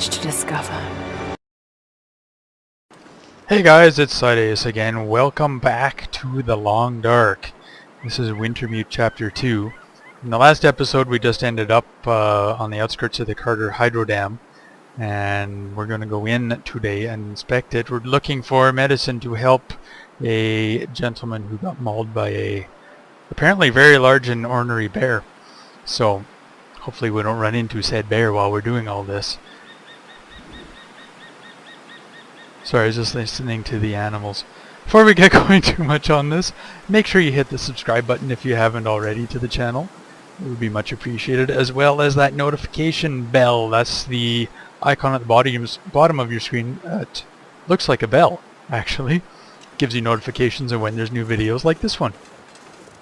much to discover. Hey guys, it's Sideace again. Welcome back to The Long Dark. This is Wintermute Chapter 2. In the last episode we just ended up on the outskirts of the Carter Hydro Dam, and we're going to go in today and inspect it. We're looking for medicine to help a gentleman who got mauled by a apparently very large and ornery bear. So hopefully we don't run into said bear while we're doing all this. Sorry, I was just listening to the animals. Before we get going too much on this, make sure you hit the subscribe button if you haven't already to the channel. It would be much appreciated, as well as that notification bell. That's the icon at the bottom of your screen. It looks like a bell, actually. Gives you notifications of when there's new videos like this one.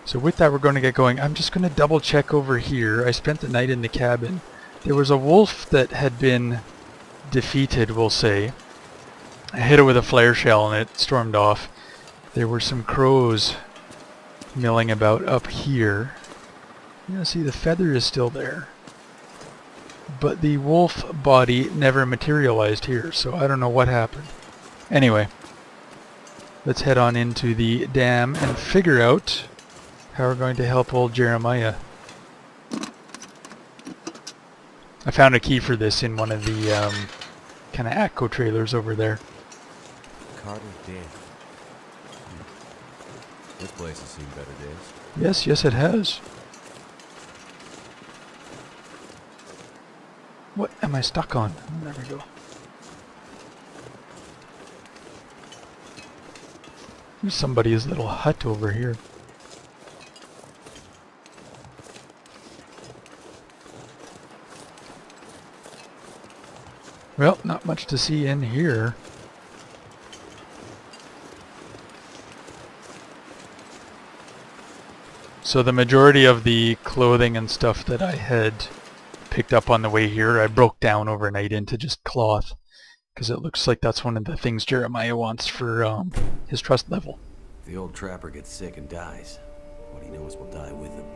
So with that, we're going to get going. I'm just going to double check over here. I spent the night in the cabin. There was a wolf that had been defeated, we'll say. I hit it with a flare shell and it stormed off. There were some crows milling about up here. Yeah, see, the feather is still there. But the wolf body never materialized here, so I don't know what happened. Anyway, let's head on into the dam and figure out how we're going to help old Jeremiah. I found a key for this in one of the kind of ATCO trailers over there. Carter Dam. This place has seen better days. Yes, it has. What am I stuck on? There we go. There's somebody's little hut over here. Well, not much to see in here. So the majority of the clothing and stuff that I had picked up on the way here, I broke down overnight into just cloth, because it looks like that's one of the things Jeremiah wants for his trust level. If the old trapper gets sick and dies, what he knows will die with him.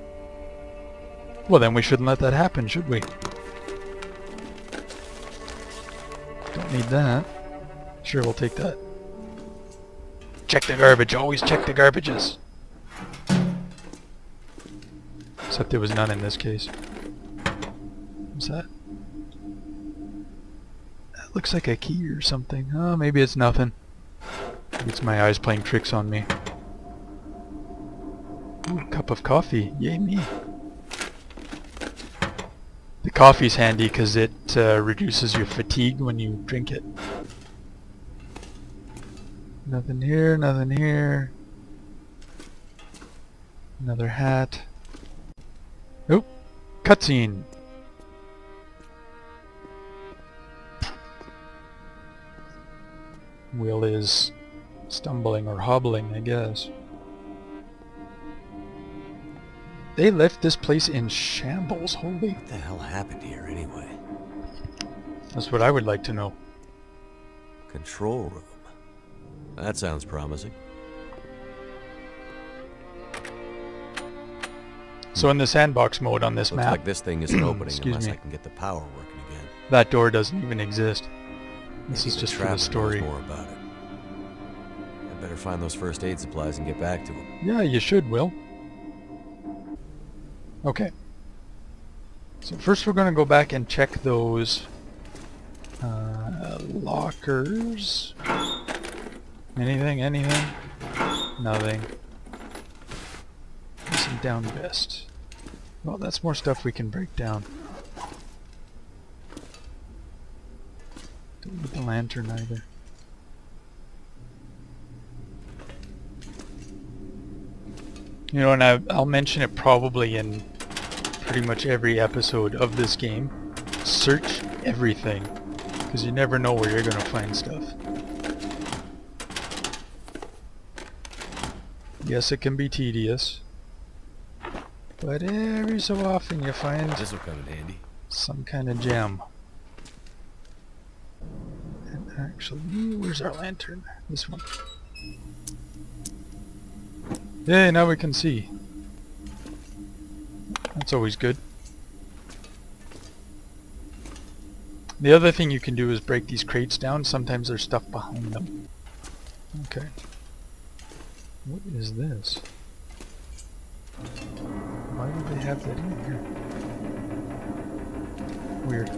Well, then we shouldn't let that happen, should we? Don't need that. Sure, we'll take that. Check the garbage. Always check the garbages. Except there was none in this case. What's that? That looks like a key or something. Oh, maybe it's nothing. Maybe it's my eyes playing tricks on me. Ooh, a cup of coffee. Yay me. The coffee's handy because it reduces your fatigue when you drink it. Nothing here, nothing here. Another hat. Nope. Cutscene. Will is stumbling or hobbling, I guess. They left this place in shambles. Holy. What the hell happened here anyway? That's what I would like to know. Control room. That sounds promising. So in the sandbox mode on this Looks map, like this thing isn't opening excuse unless me, I can get the power working again. that door doesn't even exist. This Maybe is the just for trapper the story. knows more about it. I better find those first aid supplies and get back to him. Yeah, you should, Will. Okay. So first we're going to go back and check those lockers. Anything? Nothing. Some down vest. Well, that's more stuff we can break down. Don't need the lantern either. You know, and I'll mention it probably in pretty much every episode of this game. Search everything, because you never know where you're going to find stuff. Yes, it can be tedious, but every so often you find This will come in handy. some kind of gem. And actually, where's our lantern? This one. Yay, now we can see. That's always good. The other thing you can do is break these crates down. Sometimes there's stuff behind them. Okay. What is this? Why would they have that in here? Weird.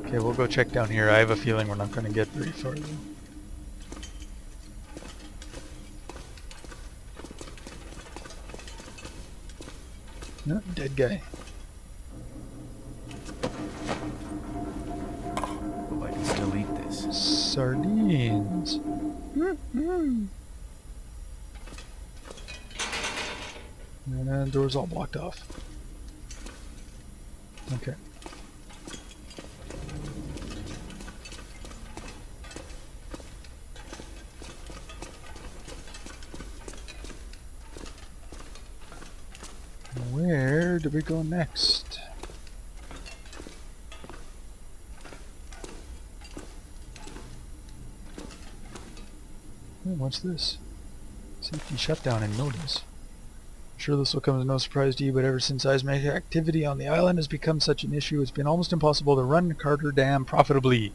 Okay, we'll go check down here. I have a feeling we're not going to get very far though. No, dead guy. Hope I can still eat this. Sardines. And door's all blocked off. Okay. Where do we go next? What's this? Safety shutdown and notice. I'm sure this will come as no surprise to you, but ever since seismic activity on the island has become such an issue, it's been almost impossible to run Carter Dam profitably.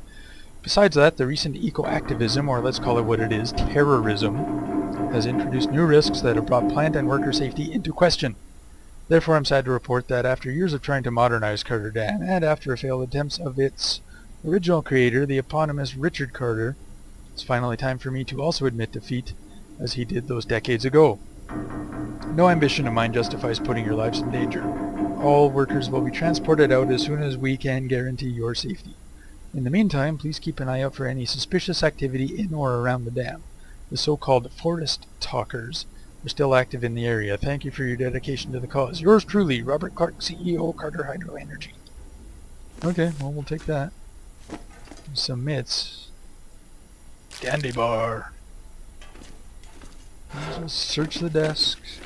Besides that, the recent eco-activism, or let's call it what it is, terrorism, has introduced new risks that have brought plant and worker safety into question. Therefore, I'm sad to report that after years of trying to modernize Carter Dam, and after failed attempts of its original creator, the eponymous Richard Carter, it's finally time for me to also admit defeat, as he did those decades ago. No ambition of mine justifies putting your lives in danger. All workers will be transported out as soon as we can guarantee your safety. In the meantime, please keep an eye out for any suspicious activity in or around the dam. The so-called forest talkers are still active in the area. Thank you for your dedication to the cause. Yours truly, Robert Clark, CEO, Carter Hydro Energy. Okay, well, we'll take that. Some mitts. Candy bar. Let's just search the desks.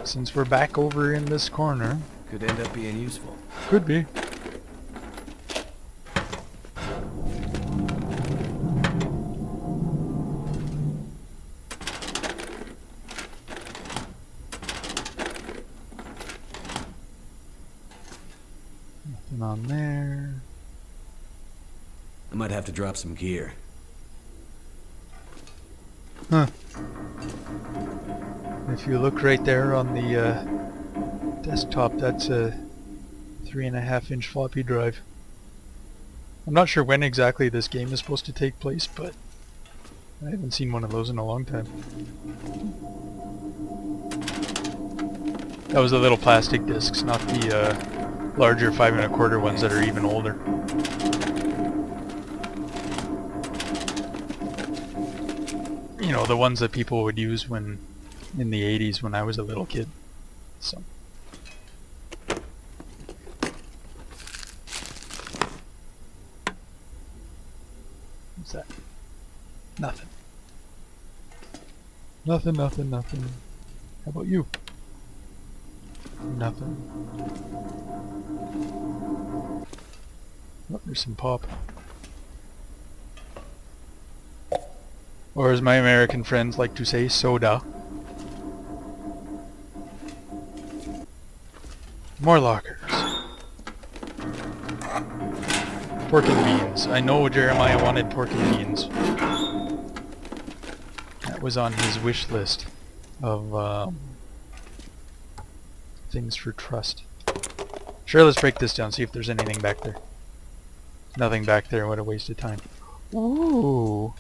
Since we're back over in this corner. Could end up being useful. Could be. Nothing on there. I might have to drop some gear. Huh. If you look right there on the desktop, that's a 3.5-inch floppy drive. I'm not sure when exactly this game is supposed to take place, but I haven't seen one of those in a long time. That was the little plastic discs, not the larger 5.25 ones that are even older. You know, the ones that people would use when in the 80s when I was a little kid. So what's that? Nothing. Nothing, nothing, nothing. How about you? Nothing. Oh, there's some pop. Or as my American friends like to say, soda. More lockers. Pork and beans. I know Jeremiah wanted pork and beans. That was on his wish list of things for trust. Sure, let's break this down, see if there's anything back there. Nothing back there, what a waste of time. Ooh.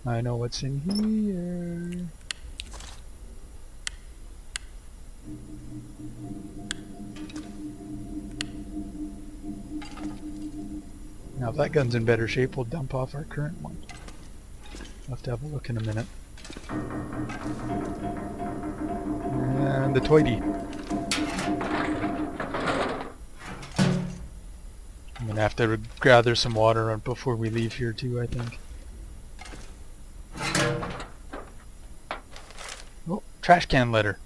I know what's in here. Now if that gun's in better shape, we'll dump off our current one. I'll have to have a look in a minute. And the toity. I'm gonna have to gather some water before we leave here too, I think. Oh, trash can letter.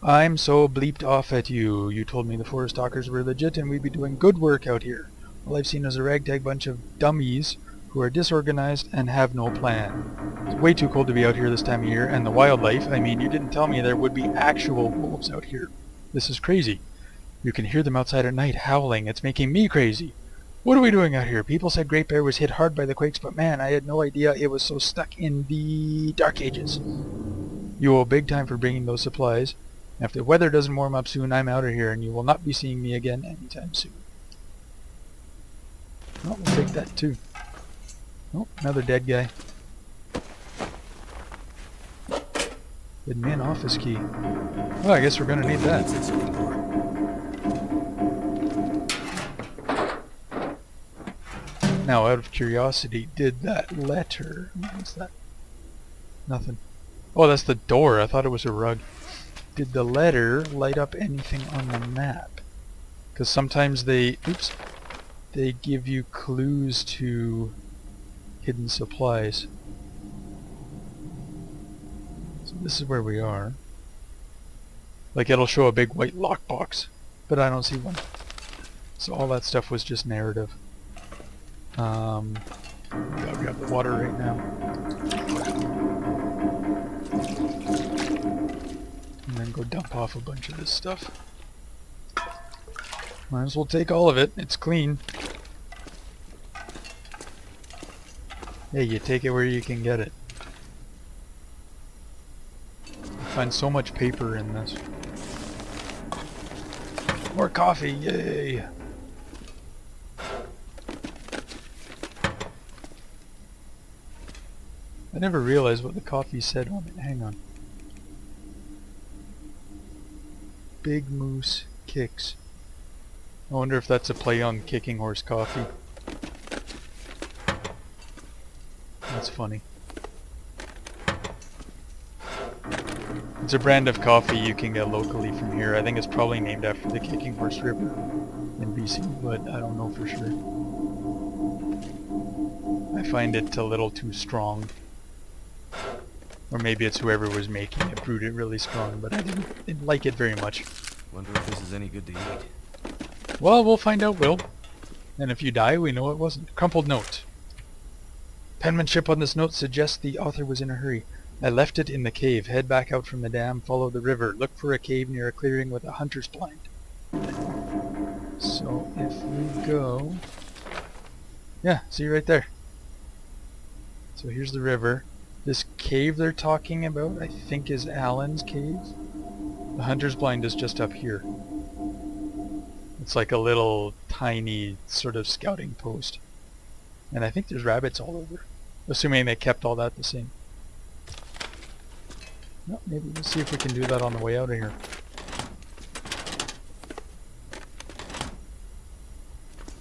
I'm so bleeped off at you. You told me the forest stalkers were legit and we'd be doing good work out here. All I've seen is a ragtag bunch of dummies who are disorganized and have no plan. It's way too cold to be out here this time of year, and the wildlife, I mean, you didn't tell me there would be actual wolves out here. This is crazy. You can hear them outside at night howling. It's making me crazy. What are we doing out here? People said Great Bear was hit hard by the quakes, but man, I had no idea it was so stuck in the Dark Ages. You owe big time for bringing those supplies. If the weather doesn't warm up soon, I'm out of here, and you will not be seeing me again anytime soon. Oh, we'll take that too. Oh, another dead guy. Admin office key. Well, I guess we're gonna need that. Now, out of curiosity, did that letter... What's that? Nothing. Oh, that's the door. I thought it was a rug. Did the letter light up anything on the map? Because sometimes they... Oops. They give you clues to hidden supplies. So this is where we are. Like, it'll show a big white lockbox, but I don't see one. So all that stuff was just narrative. Gotta grab the water right now. And then go dump off a bunch of this stuff. Might as well take all of it. It's clean. Hey, you take it where you can get it. I find so much paper in this. More coffee, yay! I never realized what the coffee said on it. Hang on. Big Moose Kicks. I wonder if that's a play on Kicking Horse Coffee. That's funny. It's a brand of coffee you can get locally from here. I think it's probably named after the Kicking Horse River in BC, but I don't know for sure. I find it a little too strong. Or maybe it's whoever was making it brewed it really strong, but I didn't like it very much. Wonder if this is any good to eat. Well, we'll find out, Will. And if you die, we know it wasn't. Crumpled note. Penmanship on this note suggests the author was in a hurry. I left it in the cave. Head back out from the dam, follow the river. Look for a cave near a clearing with a hunter's blind. So if we go... Yeah, see right there. So here's the river. This cave they're talking about, I think, is Alan's cave. The hunter's blind is just up here. It's like a little tiny sort of scouting post. And I think there's rabbits all over. Assuming they kept all that the same. Well, maybe we'll see if we can do that on the way out of here.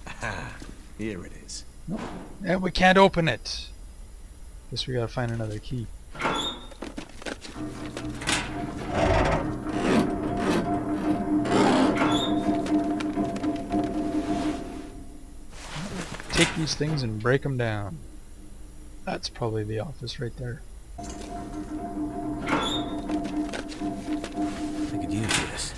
Aha! Here it is. Nope. And we can't open it. Guess we gotta find another key. Take these things and break them down. That's probably the office right there. I could use this.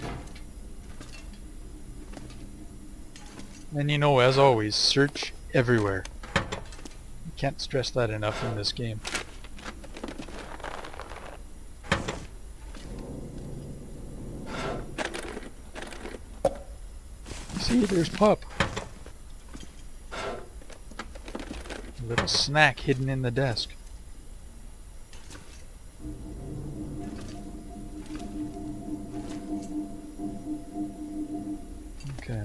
And you know, as always, search everywhere. You can't stress that enough in this game. See, there's Pup. A little snack hidden in the desk. Okay.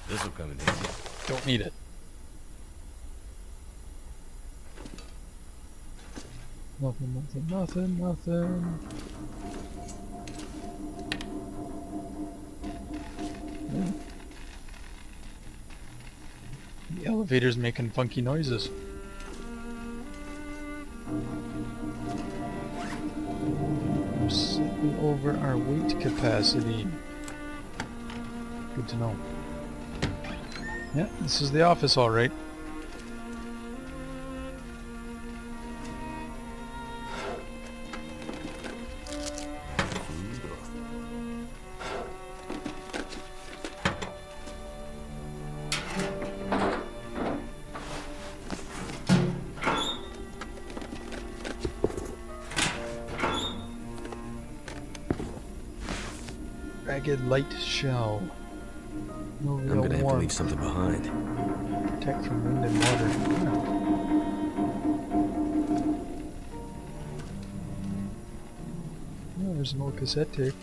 This will come in handy. Don't need it. Nothing. The elevator's making funky noises. We're slightly over our weight capacity. Good to know. Yeah, this is the office, all right. Ragged light shell. No real I'm gonna have to warmth. leave something behind. Protect from wind and water. Oh, there's an old cassette tape.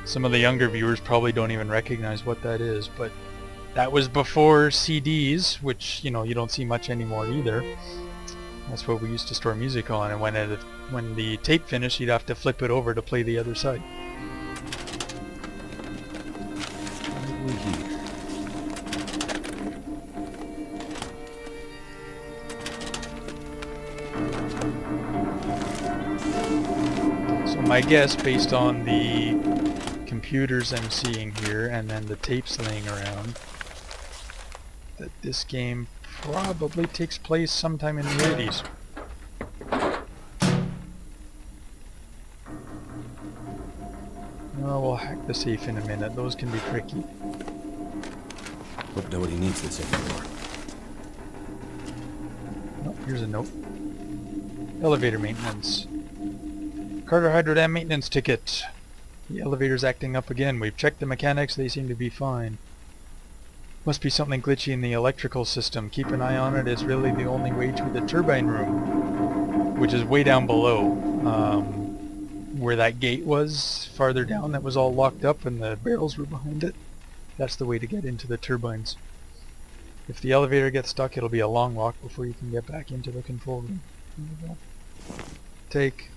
Some of the younger viewers probably don't even recognize what that is, but that was before CDs, which, you know, you don't see much anymore either. That's what we used to store music on, and when the tape finished, you'd have to flip it over to play the other side. Probably here. So my guess, based on the computers I'm seeing here, and then the tapes laying around, that this game probably takes place sometime in the 80s. Oh, we'll hack the safe in a minute. Those can be tricky. Hope nobody needs this anymore. Oh, here's a note. Elevator maintenance. Carter Hydro Dam maintenance ticket. The elevator's acting up again. We've checked the mechanics. They seem to be fine. Must be something glitchy in the electrical system. Keep an eye on it. It's really the only way to the turbine room, which is way down below. Where that gate was, farther down, that was all locked up and the barrels were behind it. That's the way to get into the turbines. If the elevator gets stuck, it'll be a long walk before you can get back into the control room. There you go. Take.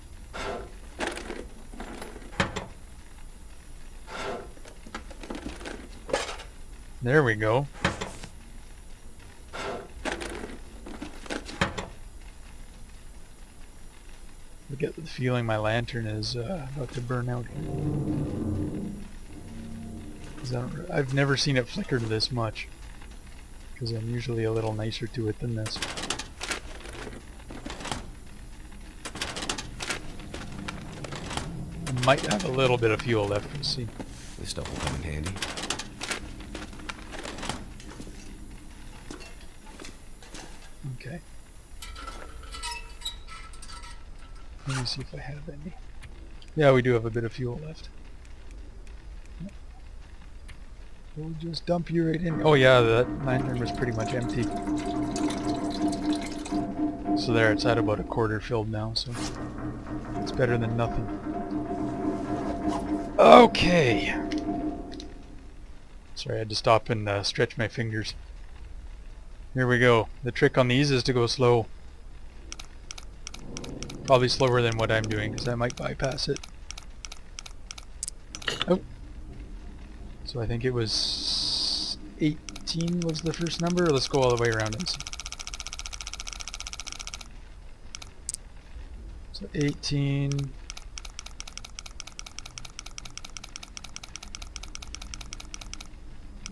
There we go. I get the feeling my lantern is about to burn out here. 'Cause I've never seen it flicker this much. Because I'm usually a little nicer to it than this. I might have a little bit of fuel left, we'll see. This stuff will come in handy. Okay. Let me see if I have any. Yeah, we do have a bit of fuel left. We'll just dump you right in. Oh yeah, that lantern was pretty much empty. So there, it's at about a quarter filled now, so it's better than nothing. Okay. Sorry, I had to stop and stretch my fingers. Here we go. The trick on these is to go slow. Probably slower than what I'm doing, because I might bypass it. Oh. So I think it was 18 was the first number. Let's go all the way around and see. So 18.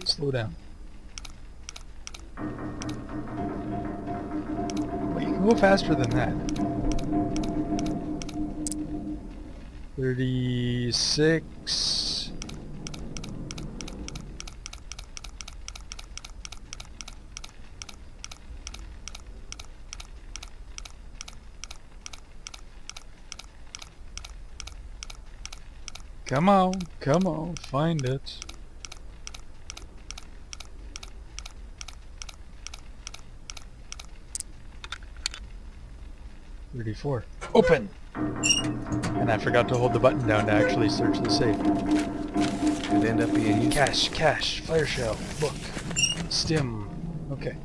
Slow down. Well, you can go faster than that. 36. Come on, find it. $34. Open! And I forgot to hold the button down to actually search the safe. Could end up being useful. Cash, flare shell, book, stim. Okay.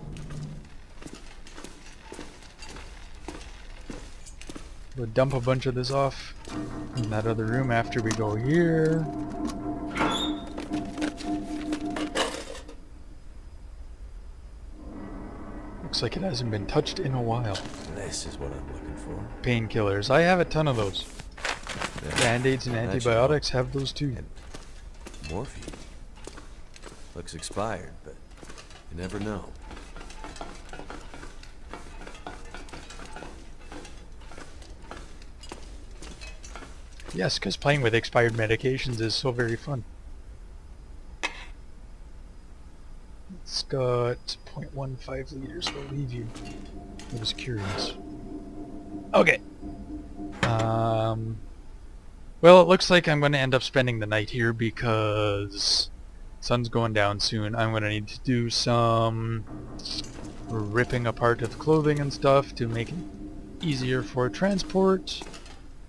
We'll dump a bunch of this off in that other room after we go here. Looks like it hasn't been touched in a while. This is what I'm looking for. Painkillers. I have a ton of those. Yeah. Band-aids and That should antibiotics have those too. And morphine. Looks expired, but you never know. Yes, because playing with expired medications is so very fun. It's got 0.15 liters. We'll leave you. I was curious. Okay. Well, Well, it looks like I'm going to end up spending the night here because sun's going down soon. I'm going to need to do some ripping apart of clothing and stuff to make it easier for transport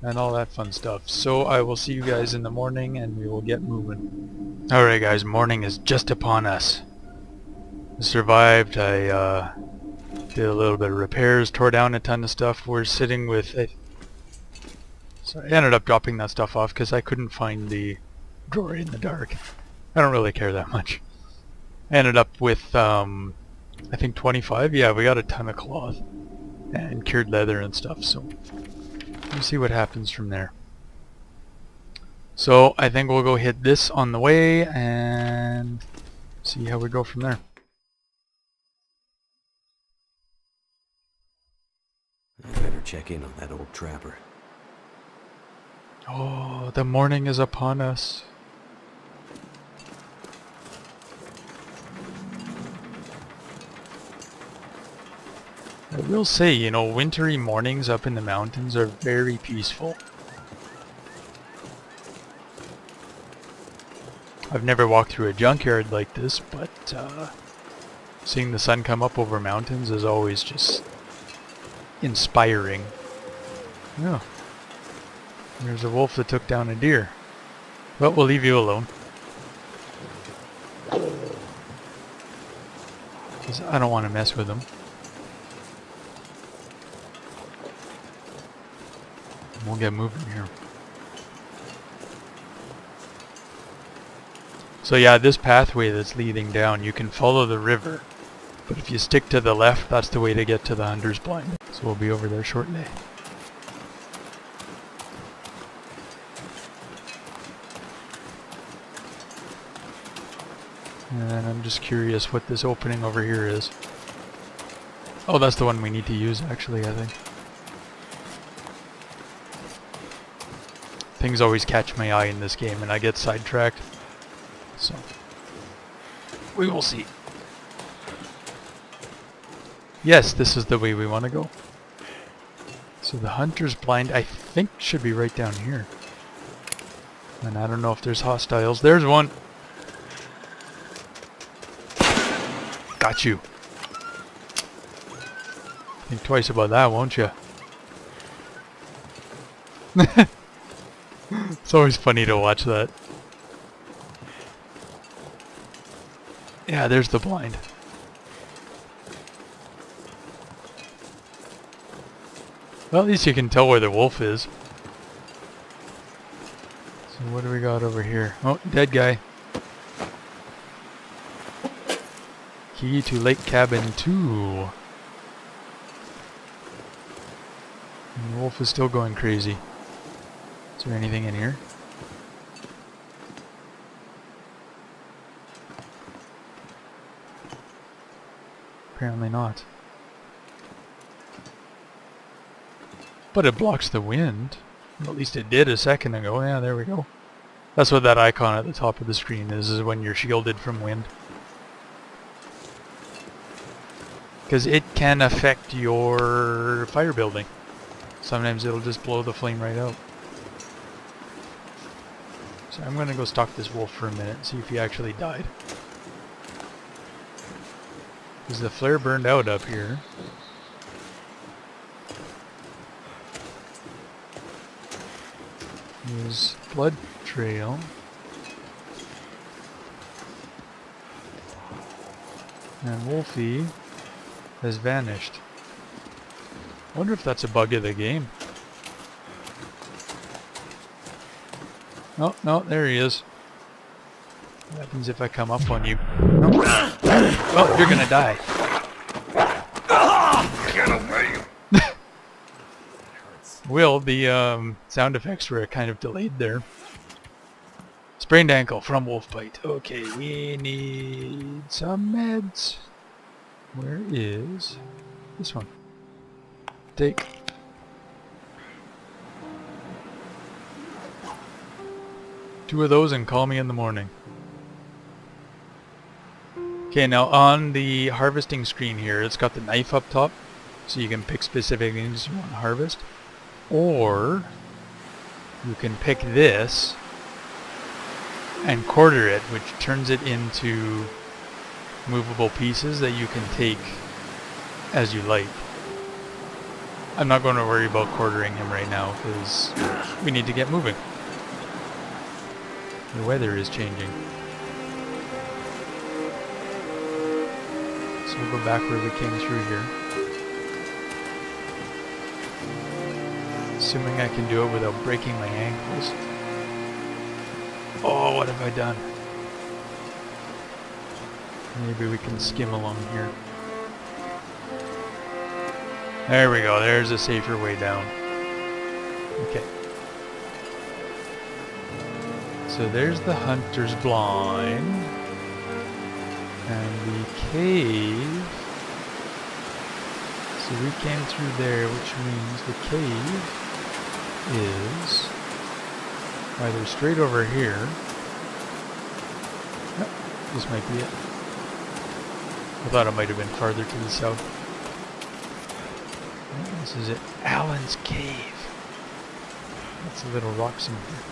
and all that fun stuff. So I will see you guys in the morning and we will get moving. Alright guys, morning is just upon us. I survived. I did a little bit of repairs, tore down a ton of stuff. We're sitting with so I ended up dropping that stuff off because I couldn't find the drawer in the dark. I don't really care that much. I ended up with, I think 25. Yeah, we got a ton of cloth and cured leather and stuff, so we'll see what happens from there. So I think we'll go hit this on the way and see how we go from there. I better check in on that old trapper. Oh, the morning is upon us. I will say, you know, wintry mornings up in the mountains are very peaceful. I've never walked through a junkyard like this, but seeing the sun come up over mountains is always just inspiring. Yeah. There's a wolf that took down a deer. But we'll leave you alone. 'Cause I don't want to mess with him. We'll get moving here. So yeah, this pathway that's leading down, you can follow the river. But if you stick to the left, that's the way to get to the Hunter's Blind. So we'll be over there shortly. And I'm just curious what this opening over here is. Oh, that's the one we need to use actually, I think. Things always catch my eye in this game and I get sidetracked. So, we will see. Yes, this is the way we want to go. So the Hunter's Blind, I think, should be right down here. And I don't know if there's hostiles. There's one! Got you. Think twice about that, won't you? It's always funny to watch that. Yeah, there's the blind. Well, at least you can tell where the wolf is. So what do we got over here? Oh, dead guy. Key to Lake Cabin 2. And the wolf is still going crazy. Is there anything in here? Apparently not. But it blocks the wind. At least it did a second ago. Yeah, there we go. That's what that icon at the top of the screen is when you're shielded from wind. Because it can affect your fire building. Sometimes it'll just blow the flame right out. So I'm going to go stalk this wolf for a minute and see if he actually died. Because the flare burned out up here. There's blood trail. And Wolfie has vanished. I wonder if that's a bug of the game. Oh, no, there he is. What happens if I come up on you? No. Oh, you're gonna die. Get away! Will, the sound effects were kind of delayed there. Sprained ankle from wolf bite. Okay, we need some meds. Where is this one? Take. Two of those and call me in the morning. Okay, now on the harvesting screen here, it's got the knife up top, so you can pick specific things you want to harvest. Or you can pick this and quarter it, which turns it into movable pieces that you can take as you like. I'm not going to worry about quartering him right now because we need to get moving. The weather is changing. So we'll go back where we came through here. Assuming I can do it without breaking my ankles. Oh, what have I done? Maybe we can skim along here. There we go, there's a safer way down. Okay. So there's the hunter's blind. And the cave. So we came through there, which means the cave is either straight over here. Nope, this might be it. I thought it might have been farther to the south. This is it. Alan's Cave. That's a little rocks in here.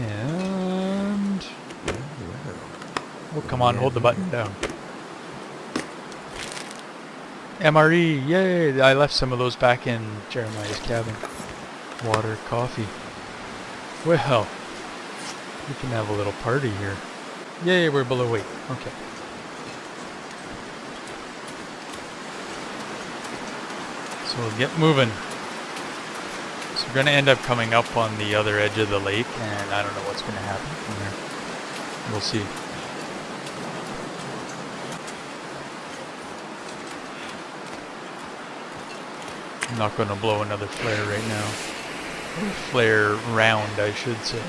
And... oh, come on, hold the button down. MRE, yay! I left some of those back in Jeremiah's cabin. Water, coffee. Well, we can have a little party here. Yay, we're below weight. Okay. So we'll get moving. So we're going to end up coming up on the other edge of the lake, and I don't know what's going to happen from there. We'll see. I'm not going to blow another flare right now. Or flare round, I should say.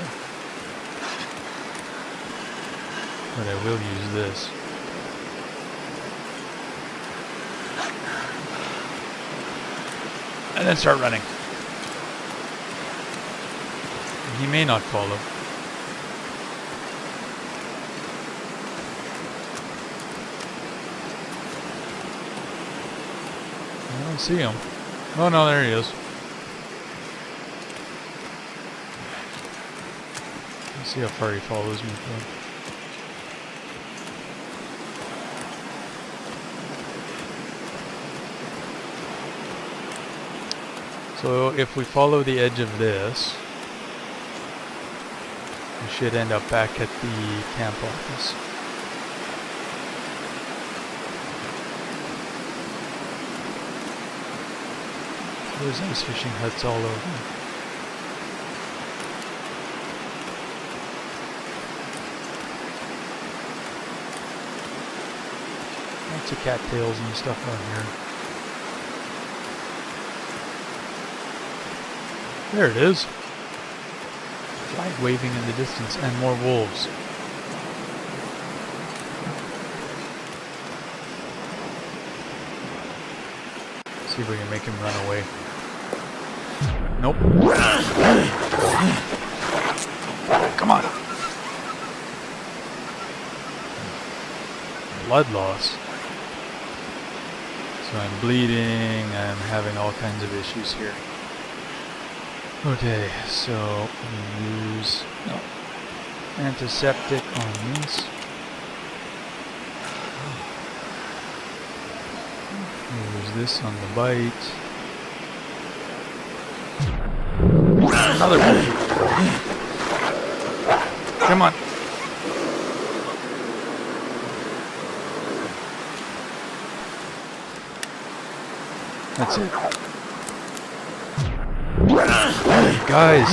But I will use this. And then start running. He may not follow. I don't see him. Oh no, there he is. Let's see how far he follows me from. So if we follow the edge of this, we should end up back at the camp office. There's ice fishing huts all over. Lots of cattails and stuff on here. There it is. Flag waving in the distance and more wolves. See if we can make him run away. Nope. Come on. Blood loss. So I'm bleeding, I'm having all kinds of issues here. Okay, so we use antiseptic on this. Use this on the bite. Another one. Come on. That's it. Guys.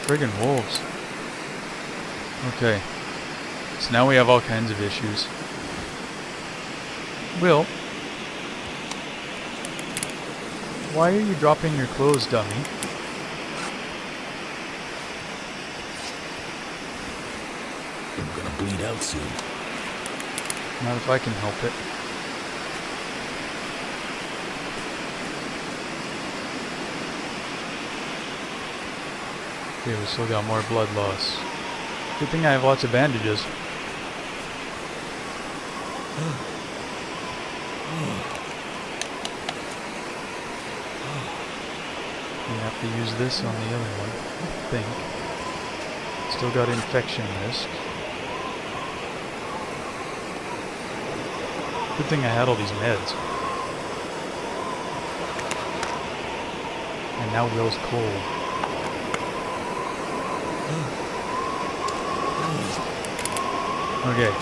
Friggin' wolves. Okay. So now we have all kinds of issues. Will, why are you dropping your clothes, dummy? I'm gonna bleed out soon. Not if I can help it. Okay, we still got more blood loss. Good thing I have lots of bandages. have to use this on the other one, I think. Still got infection risk. Good thing I had all these meds. And now Will's cold. Okay.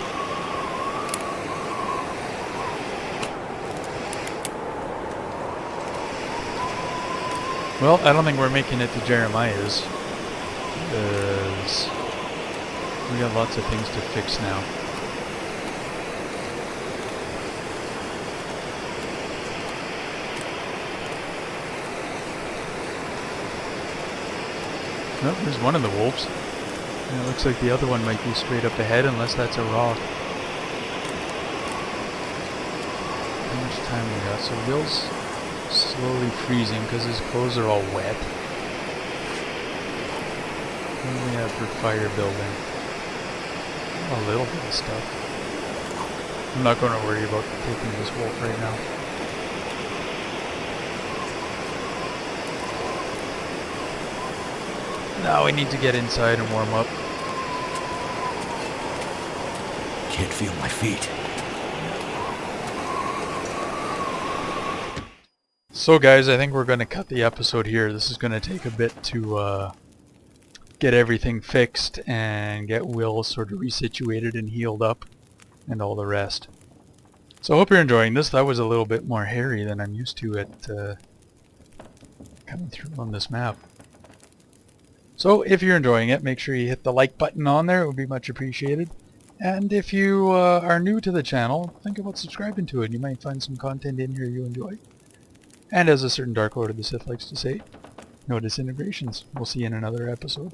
Well, I don't think we're making it to Jeremiah's. Because we got lots of things to fix now. Oh, there's one of the wolves. And it looks like the other one might be straight up ahead, unless that's a rock. How much time we got? So Will's slowly freezing because his clothes are all wet. What do we have for fire building? A little bit of stuff. I'm not going to worry about taking this wolf right now. Now we need to get inside and warm up. Can't feel my feet. So guys, I think we're going to cut the episode here. This is going to take a bit to get everything fixed and get Will sort of resituated and healed up and all the rest. So I hope you're enjoying this. That was a little bit more hairy than I'm used to at coming through on this map. So if you're enjoying it, make sure you hit the like button on there. It would be much appreciated. And if you are new to the channel, think about subscribing to it. You might find some content in here you enjoy. And as a certain Dark Lord of the Sith likes to say, no disintegrations. We'll see you in another episode.